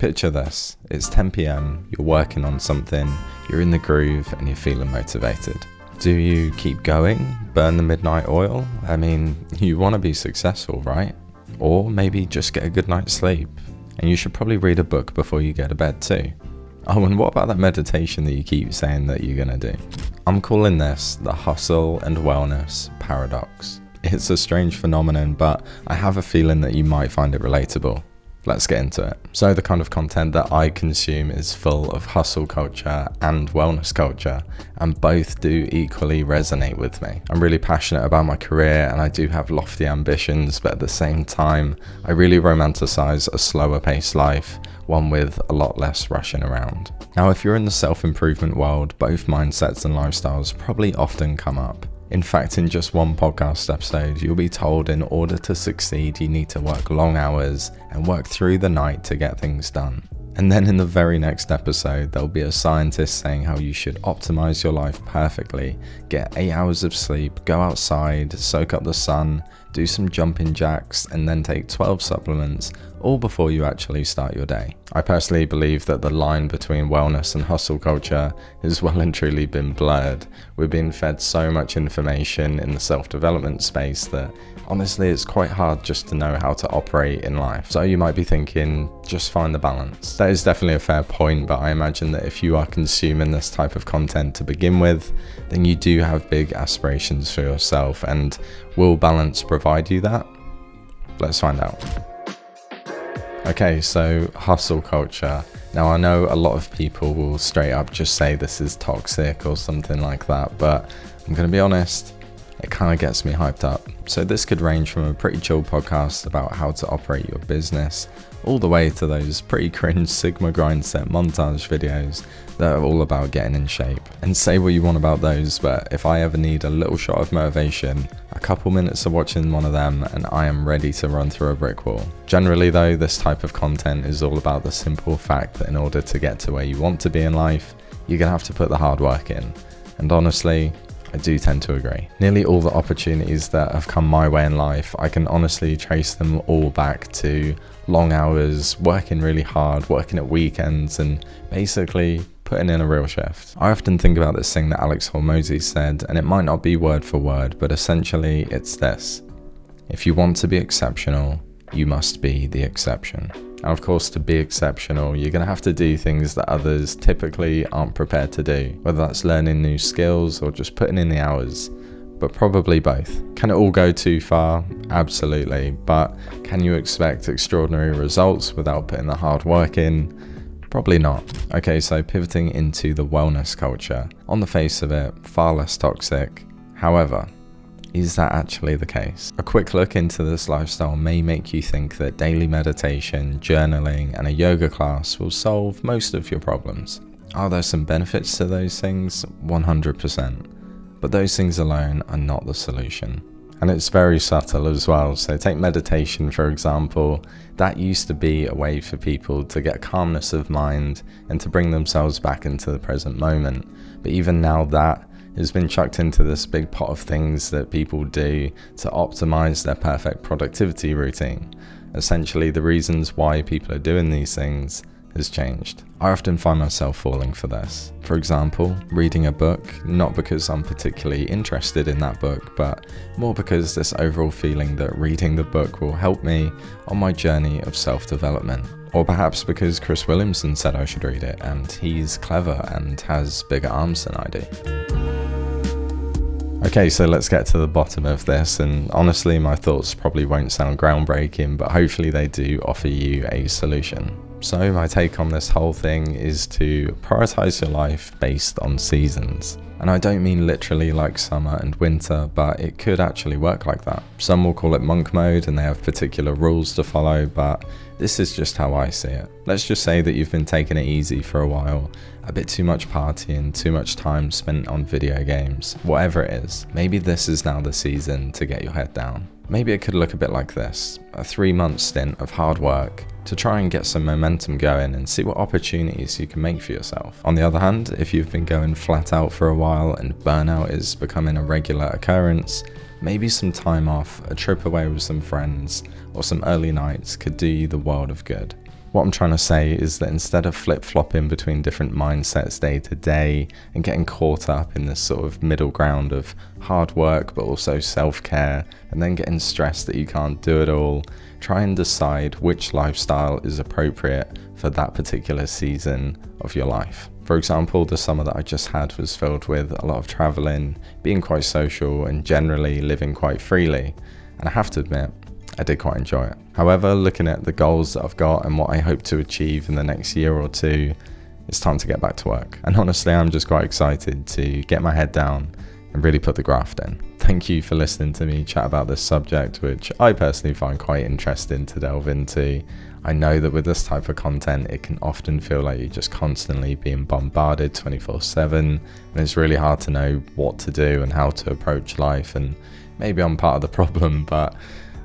Picture this, it's 10 p.m, you're working on something, you're in the groove and you're feeling motivated. Do you keep going, burn the midnight oil? I mean, you want to be successful, right? Or maybe just get a good night's sleep. And you should probably read a book before you go to bed too. Oh, and what about that meditation that you keep saying that you're gonna do? I'm calling this the hustle and wellness paradox. It's a strange phenomenon, but I have a feeling that you might find it relatable. Let's get into it. So the kind of content that I consume is full of hustle culture and wellness culture, and both do equally resonate with me. I'm really passionate about my career and I do have lofty ambitions, but at the same time, I really romanticize a slower paced life, one with a lot less rushing around. Now, if you're in the self-improvement world, both mindsets and lifestyles probably often come up. In fact, in just one podcast episode, you'll be told in order to succeed, you need to work long hours and work through the night to get things done. And then in the very next episode, there'll be a scientist saying how you should optimize your life perfectly, get 8 hours of sleep, go outside, soak up the sun, do some jumping jacks, and then take 12 supplements, all before you actually start your day. I personally believe that the line between wellness and hustle culture has well and truly been blurred. We're being fed so much information in the self-development space that honestly it's quite hard just to know how to operate in life. So you might be thinking, just find the balance. That is definitely a fair point, but I imagine that if you are consuming this type of content to begin with, then you do have big aspirations for yourself, and will balance provide you that? Let's find out. Okay, so hustle culture. Now I know a lot of people will straight up just say this is toxic or something like that, but I'm gonna be honest, it kind of gets me hyped up. So this could range from a pretty chill podcast about how to operate your business, all the way to those pretty cringe Sigma grind set montage videos that are all about getting in shape. And say what you want about those, but if I ever need a little shot of motivation, a couple minutes of watching one of them and I am ready to run through a brick wall. Generally though, this type of content is all about the simple fact that in order to get to where you want to be in life, you're gonna have to put the hard work in. And honestly, I do tend to agree. Nearly all the opportunities that have come my way in life, I can honestly trace them all back to long hours, working really hard, working at weekends, and basically putting in a real shift. I often think about this thing that Alex Hormozy said, and it might not be word for word, but essentially it's this: if you want to be exceptional, you must be the exception. And of course, to be exceptional, you're going to have to do things that others typically aren't prepared to do, whether that's learning new skills or just putting in the hours, but probably both. Can it all go too far? Absolutely. But can you expect extraordinary results without putting the hard work in? Probably not. Okay, so pivoting into the wellness culture. On the face of it, far less toxic. However, is that actually the case? A quick look into this lifestyle may make you think that daily meditation, journaling, and a yoga class will solve most of your problems. Are there some benefits to those things? 100%. But those things alone are not the solution. And it's very subtle as well. So take meditation, for example. That used to be a way for people to get calmness of mind and to bring themselves back into the present moment. But even now that has been chucked into this big pot of things that people do to optimize their perfect productivity routine. Essentially, the reasons why people are doing these things has changed. I often find myself falling for this. For example, reading a book, not because I'm particularly interested in that book, but more because this overall feeling that reading the book will help me on my journey of self-development. Or perhaps because Chris Williamson said I should read it, and he's clever and has bigger arms than I do. Okay, so let's get to the bottom of this, and honestly my thoughts probably won't sound groundbreaking, but hopefully they do offer you a solution. So my take on this whole thing is to prioritize your life based on seasons. And I don't mean literally like summer and winter, but it could actually work like that. Some will call it monk mode and they have particular rules to follow, but this is just how I see it. Let's just say that you've been taking it easy for a while, a bit too much partying, too much time spent on video games, whatever it is. Maybe this is now the season to get your head down. Maybe it could look a bit like this: a 3-month stint of hard work to try and get some momentum going and see what opportunities you can make for yourself. On the other hand, if you've been going flat out for a while and burnout is becoming a regular occurrence, maybe some time off, a trip away with some friends, or some early nights could do you the world of good. What I'm trying to say is that instead of flip-flopping between different mindsets day to day and getting caught up in this sort of middle ground of hard work but also self-care, and then getting stressed that you can't do it all, try and decide which lifestyle is appropriate for that particular season of your life. For example, the summer that I just had was filled with a lot of traveling, being quite social, and generally living quite freely. And I have to admit, I did quite enjoy it. However, looking at the goals that I've got and what I hope to achieve in the next year or two, it's time to get back to work. And honestly, I'm just quite excited to get my head down and really put the graft in. Thank you for listening to me chat about this subject, which I personally find quite interesting to delve into. I know that with this type of content, it can often feel like you're just constantly being bombarded 24/7, and it's really hard to know what to do and how to approach life, and maybe I'm part of the problem, but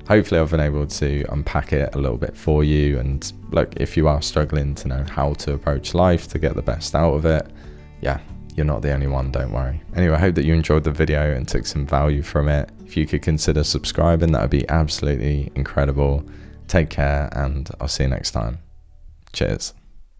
hopefully I've been able to unpack it a little bit for you. And look, if you are struggling to know how to approach life to get the best out of it, yeah, you're not the only one, don't worry. Anyway, I hope that you enjoyed the video and took some value from it. If you could consider subscribing, that would be absolutely incredible. Take care, and I'll see you next time. Cheers.